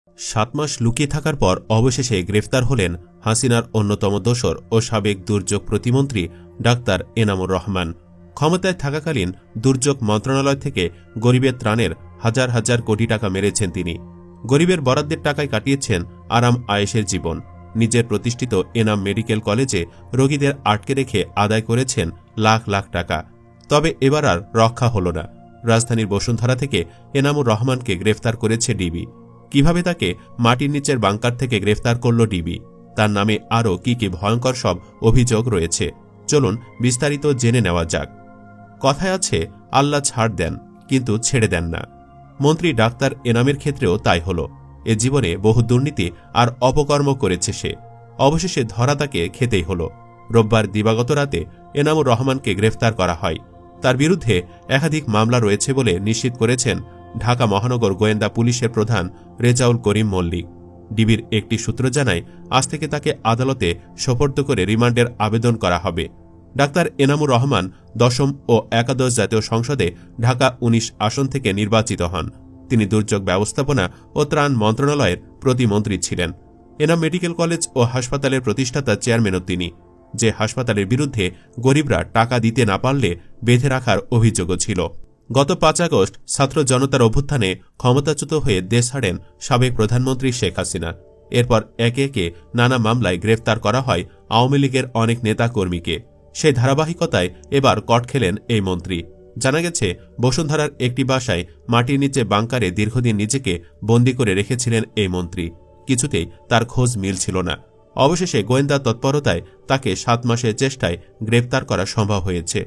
7 মাস লুকিয়ে থাকার পর অবশেষে গ্রেফতার হলেন হাসিনার অন্যতম দোসর ও সাবেক দুর্যোগ প্রতিমন্ত্রী ডাক্তার এনামুর রহমান। ক্ষমতায় থাকাকালীন দুর্যোগ মন্ত্রণালয় থেকে গরিবের ত্রাণের হাজার হাজার কোটি টাকা মেরেছেন তিনি। গরিবের বরাদ্দের টাকায় কাটিয়েছেন আরাম আয়েশের জীবন। নিজের প্রতিষ্ঠিত এনাম মেডিকেল কলেজে রোগীদের আটকে রেখে আদায় করেছেন লাখ লাখ টাকা। তবে এবার আর রক্ষা হল না। রাজধানীর বসুন্ধরা থেকে এনামুর রহমানকে গ্রেফতার করেছে ডিবি। কিভাবে তাকে মাটির নিচের বাংকার থেকে গ্রেফতার করল ডিবি, তার নামে আরও কি কি ভয়ঙ্কর সব অভিযোগ রয়েছে, চলুন বিস্তারিত জেনে নেওয়া যাক। কথায় আছে, আল্লাহ ছাড় দেন কিন্তু ছেড়ে দেন না। মন্ত্রী ডাক্তার এনামের ক্ষেত্রেও তাই হল। এ জীবনে বহু দুর্নীতি আর অপকর্ম করেছে সে। অবশেষে ধরা তাকে খেতেই হল। রোববার দিবাগত রাতে এনামুর রহমানকে গ্রেফতার করা হয়। তার বিরুদ্ধে একাধিক মামলা রয়েছে বলে নিশ্চিত করেছেন ঢাকা মহানগর গোয়েন্দা পুলিশের প্রধান রেজাউল করিম মল্লিক। ডিবির একটি সূত্র জানায়, আজ থেকে তাকে আদালতে সোপর্দ করে রিমান্ডের আবেদন করা হবে। ডাক্তার এনামুর রহমান 10ম ও একাদশ জাতীয় সংসদে ঢাকা 19 আসন থেকে নির্বাচিত হন। তিনি দুর্যোগ ব্যবস্থাপনা ও ত্রাণ মন্ত্রণালয়ের প্রতিমন্ত্রী ছিলেন। এনাম মেডিকেল কলেজ ও হাসপাতালের প্রতিষ্ঠাতা চেয়ারম্যানও তিনি। যে হাসপাতালের বিরুদ্ধে গরিবরা টাকা দিতে না পারলে বেঁধে রাখার অভিযোগও ছিল। গত 5 আগস্ট ছাত্র জনতার অভ্যুত্থানে ক্ষমতাচ্যুত হয়ে দেশ ছাড়েন সাবেক প্রধানমন্ত্রী শেখ হাসিনা। এরপর একে একে নানা মামলায় গ্রেফতার করা হয় আওয়ামী লীগের অনেক নেতা কর্মীকে। সেই ধারাবাহিকতায় এবার কট খেলেন এই মন্ত্রী। জানা গেছে, বসুন্ধরার একটি বাসায় মাটির নিচে বাংকারে দীর্ঘদিন নিজেকে বন্দী করে রেখেছিলেন এই মন্ত্রী। কিছুতেই তার খোঁজ মিলছিল না। অবশেষে গোয়েন্দা তৎপরতায় তাকে 7 মাসের চেষ্টায় গ্রেফতার করা সম্ভব হয়েছে।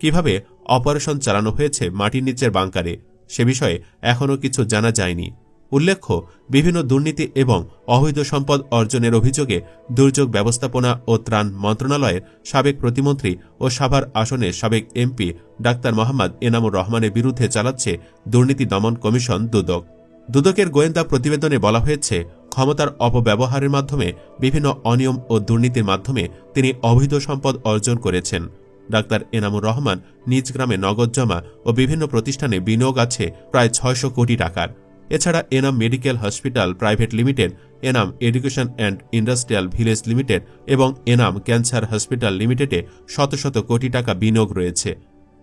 কিভাবে অপারেশন চালানো হয়েছে মাটির নিচের বাংকারে, সে বিষয়ে এখনও কিছু জানা যায়নি। উল্লেখ্য, বিভিন্ন দুর্নীতি এবং অবৈধ সম্পদ অর্জনের অভিযোগে দুর্যোগ ব্যবস্থাপনা ও ত্রাণ মন্ত্রণালয়ের সাবেক প্রতিমন্ত্রী ও সাভার আসনের সাবেক এমপি ডাক্তার মোহাম্মদ এনামুর রহমানের বিরুদ্ধে চালাচ্ছে দুর্নীতি দমন কমিশন দুদক। দুদকের গোয়েন্দা প্রতিবেদনে বলা হয়েছে, ক্ষমতার অপব্যবহারের মাধ্যমে বিভিন্ন অনিয়ম ও দুর্নীতির মাধ্যমে তিনি অবৈধ সম্পদ অর্জন করেছেন। ডাক্তার এনামুর রহমান নিজ গ্রামে নগদ জমা ও বিভিন্ন প্রতিষ্ঠানে বিনিয়োগ আছে প্রায় 600 কোটি টাকার। এছাড়া Enam medical hospital private limited, Enam education and industrial village limited এবং এনাম ক্যান্সার হসপিটাল লিমিটেডে শত শত কোটি টাকা বিনিয়োগ রয়েছে।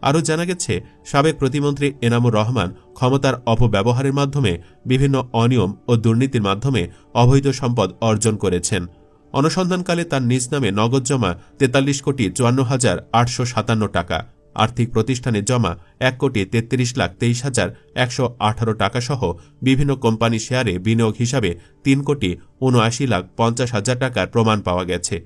আরও জানা গেছে, সাবেক প্রতিমন্ত্রী এনামুর রহমান ক্ষমতার অপব্যবহারের মাধ্যমে বিভিন্ন অনিয়ম ও দুর্নীতির মাধ্যমে অবৈধ সম্পদ অর্জন করেছেন। অনুসন্ধানকালে তার নিজ নামে নগদ জমা 43,54,857 টাকা, আর্থিক প্রতিষ্ঠানে জমা 1,33,23,118 টাকা সহ বিভিন্ন কোম্পানি শেয়ারে বিনিয়োগ হিসাবে 3,79,50,000 টাকার প্রমাণ পাওয়া গেছে।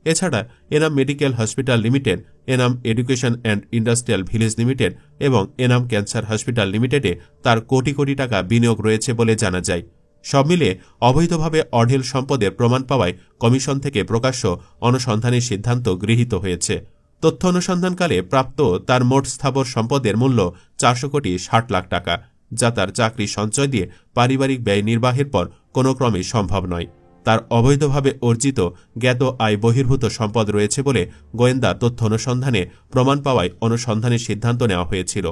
এছাড়া Enam medical hospital limited, Enam education and industrial village limited এবং এনাম ক্যান্সার হসপিটাল লিমিটেডে তার কোটি কোটি টাকা বিনিয়োগ রয়েছে বলে জানা যায়। সব মিলে অবৈধভাবে অঢেল সম্পদের প্রমাণ পাওয়ায় কমিশন থেকে প্রকাশ্য অনুসন্ধানের সিদ্ধান্ত গৃহীত হয়েছে। তথ্য অনুসন্ধানকালে প্রাপ্ত তার মোট স্থাবর সম্পদের মূল্য 460,60,00,000 টাকা, যা তার চাকরি সঞ্চয় দিয়ে পারিবারিক ব্যয় নির্বাহের পর কোনো ক্রমে সম্ভব নয়। তার অবৈধভাবে অর্জিত জ্ঞাত আয় বহির্ভূত সম্পদ রয়েছে বলে গোয়েন্দা তথ্য অনুসন্ধানে প্রমাণ পাওয়ায় অনুসন্ধানের সিদ্ধান্ত নেওয়া হয়েছিল।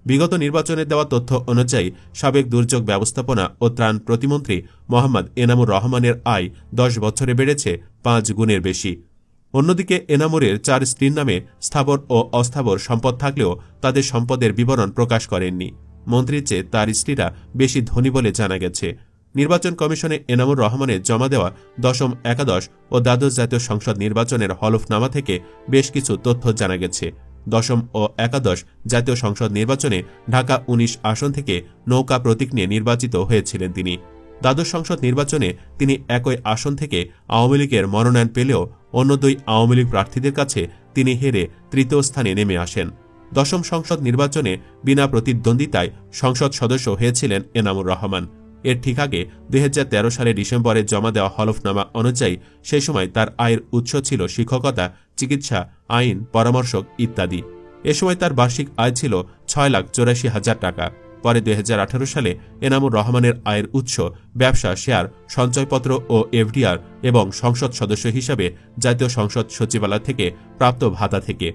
বিগত নির্বাচনে দেওয়া তথ্য অনুযায়ী সাবেক দুর্যোগ ব্যবস্থাপনা ও ত্রাণ প্রতিমন্ত্রী মোহাম্মদ এনামুর রহমানের আয় 10 বছরে বেড়েছে 5 গুণের বেশি। অন্যদিকে এনামুরের 4 স্ত্রীর নামে স্থাবর ও অস্থাবর সম্পদ থাকলেও তাদের সম্পদের বিবরণ প্রকাশ করেননি। মন্ত্রীর চেয়ে তার স্ত্রীরা বেশি ধনী বলে জানা গেছে। নির্বাচন কমিশনে এনামুর রহমানের জমা দেওয়া 10ম, একাদশ ও দ্বাদশ জাতীয় সংসদ নির্বাচনের হলফনামা থেকে বেশ কিছু তথ্য জানা গেছে। 10ম ও একাদশ জাতীয় সংসদ নির্বাচনে ঢাকা 19 আসন থেকে নৌকা প্রতীক নিয়ে নির্বাচিত হয়েছিলেন তিনি। দ্বাদশ সংসদ নির্বাচনে তিনি একই আসন থেকে আওয়ামী লীগের মনোনয়ন পেলেও অন্য 2 আওয়ামী লীগ প্রার্থীদের কাছে তিনি হেরে 3য় স্থানে নেমে আসেন। 10ম সংসদ নির্বাচনে বিনা প্রতিদ্বন্দ্বিতায় সংসদ সদস্য হয়েছিলেন এনামুর রহমান। এর ঠিক আগে 2013 সালের ডিসেম্বরে জমা দেওয়া হলফনামা অনুযায়ী সেই সময় তার আয়ের উৎস ছিল শিক্ষকতা, চিকিৎসা, আইন, পরামর্শক ইত্যাদি। এ সময় তার বার্ষিক আয় ছিল 6,84,000 টাকা। পরে 2018 সালে এনামুর রহমানের আয়ের উৎস ব্যবসা, শেয়ার, সঞ্চয়পত্র ও এফডিআর এবং সংসদ সদস্য হিসাবে জাতীয় সংসদ সচিবালয় থেকে প্রাপ্ত ভাতা থেকে।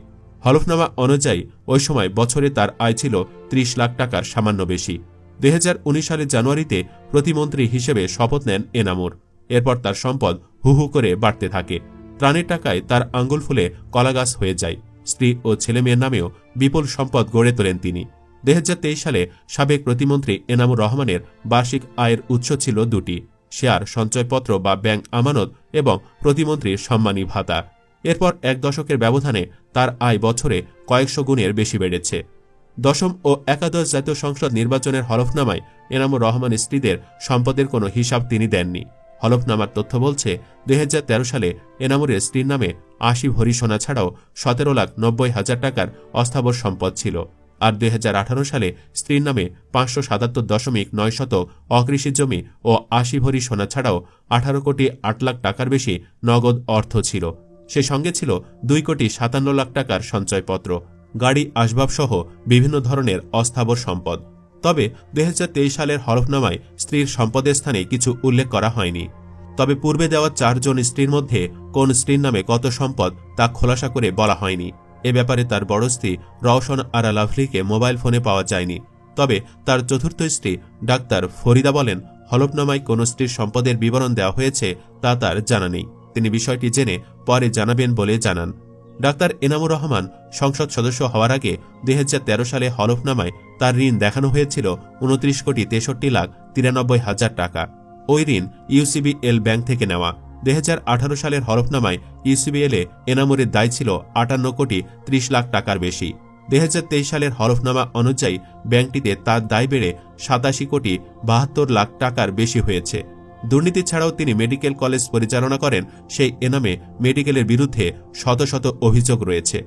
হলফনামা অনুযায়ী ওই সময় বছরে তার আয় ছিল 30 লাখ টাকার সামান্য বেশি। 2019 সালের জানুয়ারিতে প্রতিমন্ত্রী হিসেবে শপথ নেন এনামুর। এরপর তার সম্পদ হু হু করে বাড়তে থাকে। ত্রাণের টাকায় তার আঙ্গুল ফুলে কলাগাছ হয়ে যায়। স্ত্রী ও ছেলেমেয়ের নামেও বিপুল সম্পদ গড়ে তোলেন তিনি। 2023 সালে সাবেক প্রতিমন্ত্রী এনামুর রহমানের বার্ষিক আয়ের উৎস ছিল দুটি: শেয়ার সঞ্চয়পত্র বা ব্যাংক আমানত এবং প্রতিমন্ত্রীর সম্মানী ভাতা। এরপর এক দশকের ব্যবধানে তার আয় বছরে কয়েকশো গুণের বেশি বেড়েছে। দশম ও একাদশ জাতীয় সংসদ নির্বাচনের হলফনামায় এনামুর রহমানের স্ত্রীদের সম্পদের কোনো হিসাব তিনি দেননি। হলফনামার তথ্য বলছে, 2013 সালে এনামুরের স্ত্রীর নামে 80 ভরি সোনা ছাড়াও 17,90,000 টাকার অস্থাবর সম্পদ ছিল। আর 2018 সালে স্ত্রীর নামে 577.9 অকৃষি জমি ও 80 ভরি সোনা ছাড়াও 18 কোটি 8 লাখ টাকার বেশি নগদ অর্থ ছিল। সে সঙ্গে ছিল 2 কোটি 57 লাখ টাকার সঞ্চয়পত্র, গাড়ি আসবাবসহ বিভিন্ন ধরনের অস্থাবর সম্পদ। তবে 2023 সালের হলফনামায় স্ত্রীর সম্পদের স্থানে কিছু উল্লেখ করা হয়নি। তবে পূর্বে দেওয়া 4 জন স্ত্রীর মধ্যে কোন স্ত্রীর নামে কত সম্পদ তা খোলাসা করে বলা হয়নি। এ ব্যাপারে তার বড় স্ত্রী রওশন আরা লাভলিকে মোবাইল ফোনে পাওয়া যায়নি। তবে তার চতুর্থ স্ত্রী ডাক্তার ফরিদা বলেন, হলফনামায় কোন স্ত্রীর সম্পদের বিবরণ দেওয়া হয়েছে তা তার জানা নেই। তিনি বিষয়টি জেনে পরে জানাবেন বলে জানান। ডাক্তার এনামুর রহমান সংসদ সদস্য হওয়ার আগে 2013 সালে হলফনামায় তার ঋণ দেখানো হয়েছিল 29,63,93,000 টাকা। ওই ঋণ ইউসিবিএল ব্যাংক থেকে নেওয়া। 2018 সালের হলফনামায় ইউসিবিএলে এনামুরের দায় ছিল 58 কোটি 30 লাখ টাকার বেশি। 2023 সালের হলফনামা অনুযায়ী ব্যাংকটিতে তার দায় বেড়ে 87 কোটি 72 লাখ টাকার বেশি হয়েছে। দুর্নীতি ছাড়াও তিনি মেডিকেল কলেজ পরিচালনা করেন। সেই এনামে মেডিকেলের বিরুদ্ধে শত শত অভিযোগ রয়েছে।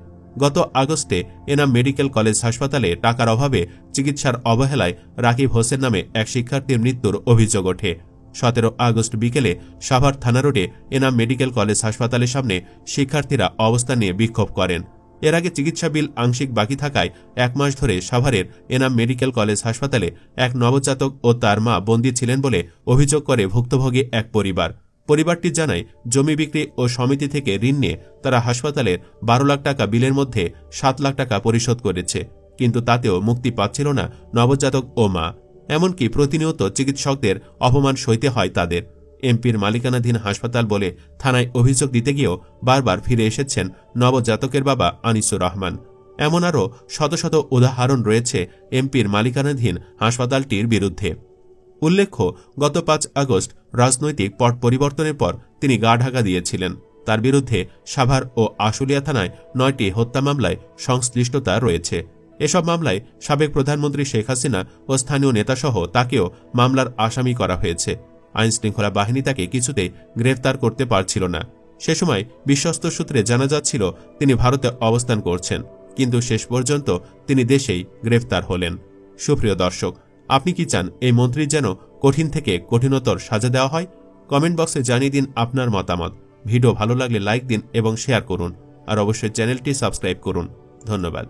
গত আগস্টে এনাম মেডিকেল কলেজ হাসপাতালে টাকার অভাবে চিকিৎসার অবহেলায় রাকিব হোসেন নামে এক শিক্ষার্থীর মৃত্যুর অভিযোগ ওঠে। 17 আগস্ট বিকেলে সাভার থানা রোডে এনাম মেডিকেল কলেজ হাসপাতালের সামনে শিক্ষার্থীরা অবস্থান নিয়ে বিক্ষোভ করেন। এর আগে চিকিৎসা বিল আংশিক বাকি থাকায় 1 মাস ধরে সাভারের এনাম মেডিকেল কলেজ হাসপাতালে এক নবজাতক ও তার মা বন্দী ছিলেন বলে অভিযোগ করে ভুক্তভোগী এক পরিবার। পরিবারটি জানায়, জমি বিক্রি ও সমিতি থেকে ঋণ নিয়ে তারা হাসপাতালের 12 লাখ টাকা বিলের মধ্যে 7 লাখ টাকা পরিশোধ করেছে, কিন্তু তাতেও মুক্তি পাচ্ছিল না নবজাতক ও মা। এমনকি প্রতিনিয়ত চিকিৎসকদের অপমান সইতে হয় তাদের। এমপির মালিকানাধীন হাসপাতাল বলে থানায় অভিযোগ দিতে গিয়েও বারবার ফিরে এসেছেন নবজাতকের বাবা আনিসুর রহমান। এমন আরও শত শত উদাহরণ রয়েছে এমপির মালিকানাধীন হাসপাতালটির বিরুদ্ধে। উল্লেখ্য, গত 5 আগস্ট রাজনৈতিক পট পরিবর্তনের পর তিনি গা ঢাকা দিয়েছিলেন। তার বিরুদ্ধে সাভার ও আশুলিয়া থানায় 9টি হত্যা মামলায় সংশ্লিষ্টতা রয়েছে। এসব মামলায় সাবেক প্রধানমন্ত্রী শেখ হাসিনা ও স্থানীয় নেতাসহ তাকেও মামলার আসামি করা হয়েছে। আইনশৃঙ্খলা বাহিনী তাকে কিছুতেই গ্রেফতার করতে পারছিল না। সে সময় বিশ্বস্ত সূত্রে জানা যাচ্ছিল তিনি ভারতে অবস্থান করছেন, কিন্তু শেষ পর্যন্ত তিনি দেশেই গ্রেফতার হলেন। সুপ্রিয় দর্শক, আপনি কি চান এই মন্ত্রীর যেন কঠিন থেকে কঠিনতর সাজা দেওয়া হয়? কমেন্ট বক্সে জানিয়ে দিন আপনার মতামত। ভিডিও ভালো লাগলে লাইক দিন এবং শেয়ার করুন, আর অবশ্যই চ্যানেলটি সাবস্ক্রাইব করুন। ধন্যবাদ।